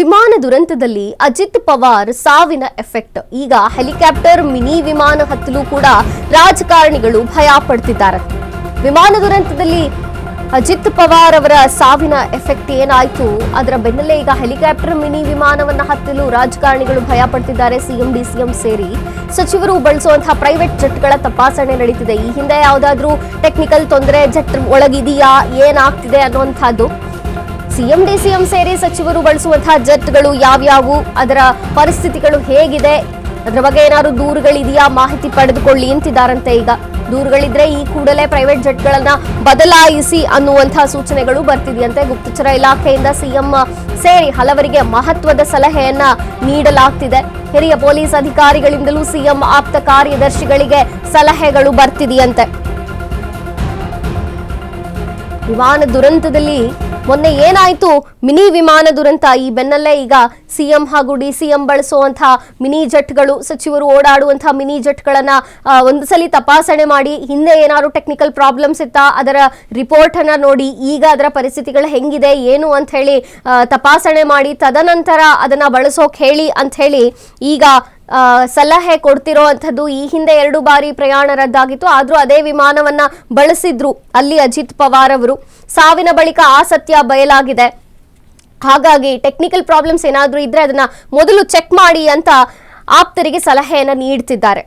ವಿಮಾನ ದುರಂತದಲ್ಲಿ ಅಜಿತ್ ಪವಾರ್ ಸಾವಿನ ಎಫೆಕ್ಟ್. ಈಗ ಹೆಲಿಕಾಪ್ಟರ್ ಮಿನಿ ವಿಮಾನ ಹತ್ತಲು ಕೂಡ ರಾಜಕಾರಣಿಗಳು ಭಯ ಪಡ್ತಿದ್ದಾರೆ. ವಿಮಾನ ದುರಂತದಲ್ಲಿ ಅಜಿತ್ ಪವಾರ್ ಅವರ ಸಾವಿನ ಎಫೆಕ್ಟ್ ಏನಾಯ್ತು, ಅದರ ಬೆನ್ನಲ್ಲೇ ಈಗ ಹೆಲಿಕಾಪ್ಟರ್ ಮಿನಿ ವಿಮಾನವನ್ನ ಹತ್ತಲು ರಾಜಕಾರಣಿಗಳು ಭಯ ಪಡ್ತಿದ್ದಾರೆ. ಸಿಎಂ ಡಿಸಿಎಂ ಸೇರಿ ಸಚಿವರು ಬಳಸುವಂತಹ ಪ್ರೈವೇಟ್ ಜೆಟ್ಗಳ ತಪಾಸಣೆ ನಡೀತಿದೆ. ಈ ಹಿಂದೆ ಯಾವುದಾದ್ರೂ ಟೆಕ್ನಿಕಲ್ ತೊಂದರೆ ಜೆಟ್ ಒಳಗಿದೆಯಾ, ಏನಾಗ್ತಿದೆ ಅನ್ನುವಂಥದ್ದು. ಸಿಎಂ ಡಿಸಿಎಂ ಸೇರಿ ಸಚಿವರು ಬಳಸುವಂತಹ ಜೆಟ್ಗಳು ಯಾವ್ಯಾವು, ಅದರ ಪರಿಸ್ಥಿತಿಗಳು ಹೇಗಿದೆ, ಅದರ ಬಗ್ಗೆ ಏನಾದ್ರು ದೂರುಗಳಿದೆಯಾ, ಮಾಹಿತಿ ಪಡೆದುಕೊಳ್ಳಿ ಅಂತಿದ್ದಾರಂತೆ. ಈಗ ದೂರುಗಳಿದ್ರೆ ಈ ಕೂಡಲೇ ಪ್ರೈವೇಟ್ ಜೆಟ್ಗಳನ್ನ ಬದಲಾಯಿಸಿ ಅನ್ನುವಂತಹ ಸೂಚನೆಗಳು ಬರ್ತಿದೆಯಂತೆ. ಗುಪ್ತಚರ ಇಲಾಖೆಯಿಂದ ಸಿಎಂ ಸೇರಿ ಹಲವರಿಗೆ ಮಹತ್ವದ ಸಲಹೆಯನ್ನ ನೀಡಲಾಗ್ತಿದೆ. ಹಿರಿಯ ಪೊಲೀಸ್ ಅಧಿಕಾರಿಗಳಿಂದಲೂ ಸಿಎಂ ಆಪ್ತ ಕಾರ್ಯದರ್ಶಿಗಳಿಗೆ ಸಲಹೆಗಳು ಬರ್ತಿದೆಯಂತೆ. ವಿಮಾನ ದುರಂತದಲ್ಲಿ ಮೊನ್ನೆ ಏನಾಯ್ತು, ಮಿನಿ ವಿಮಾನ ದುರಂತ. ಈ ಬೆನ್ನಲ್ಲೇ ಈಗ ಸಿಎಂ ಹಾಗೂ ಡಿಸಿಎಂ ಬಳಸುವಂತಹ ಮಿನಿ ಜೆಟ್ಗಳು, ಸಚಿವರು ಓಡಾಡುವಂತಹ ಮಿನಿ ಜೆಟ್ಗಳನ್ನ ಒಂದು ಸಲ ತಪಾಸಣೆ ಮಾಡಿ, ಹಿಂದೆ ಏನಾದ್ರು ಟೆಕ್ನಿಕಲ್ ಪ್ರಾಬ್ಲಮ್ಸ್ ಇತ್ತಾ ಅದರ ರಿಪೋರ್ಟ್ ಅನ್ನ ನೋಡಿ, ಈಗ ಅದರ ಪರಿಸ್ಥಿತಿಗಳು ಹೆಂಗಿದೆ ಏನು ಅಂತ ಹೇಳಿ ತಪಾಸಣೆ ಮಾಡಿ, ತದನಂತರ ಅದನ್ನ ಬಳಸೋಕೆ ಹೇಳಿ ಅಂತ ಹೇಳಿ ಈಗ ಸಲಹೆ ಕೊಡ್ತಿರೋವಂಥದ್ದು. ಈ ಹಿಂದೆ 2 ಬಾರಿ ಪ್ರಯಾಣ ರದ್ದಾಗಿತ್ತು, ಆದ್ರೂ ಅದೇ ವಿಮಾನವನ್ನ ಬಳಸಿದ್ರು ಅಲ್ಲಿ ಅಜಿತ್ ಪವಾರ್ ಅವರು. ಸಾವಿನ ಬಳಿಕ ಆ ಸತ್ಯ ಬಯಲಾಗಿದೆ. ಹಾಗಾಗಿ ಟೆಕ್ನಿಕಲ್ ಪ್ರಾಬ್ಲಮ್ಸ್ ಏನಾದ್ರೂ ಇದ್ರೆ ಅದನ್ನ ಮೊದಲು ಚೆಕ್ ಮಾಡಿ ಅಂತ ಆಪ್ತರಿಗೆ ಸಲಹೆಯನ್ನ ನೀಡ್ತಿದ್ದಾರೆ.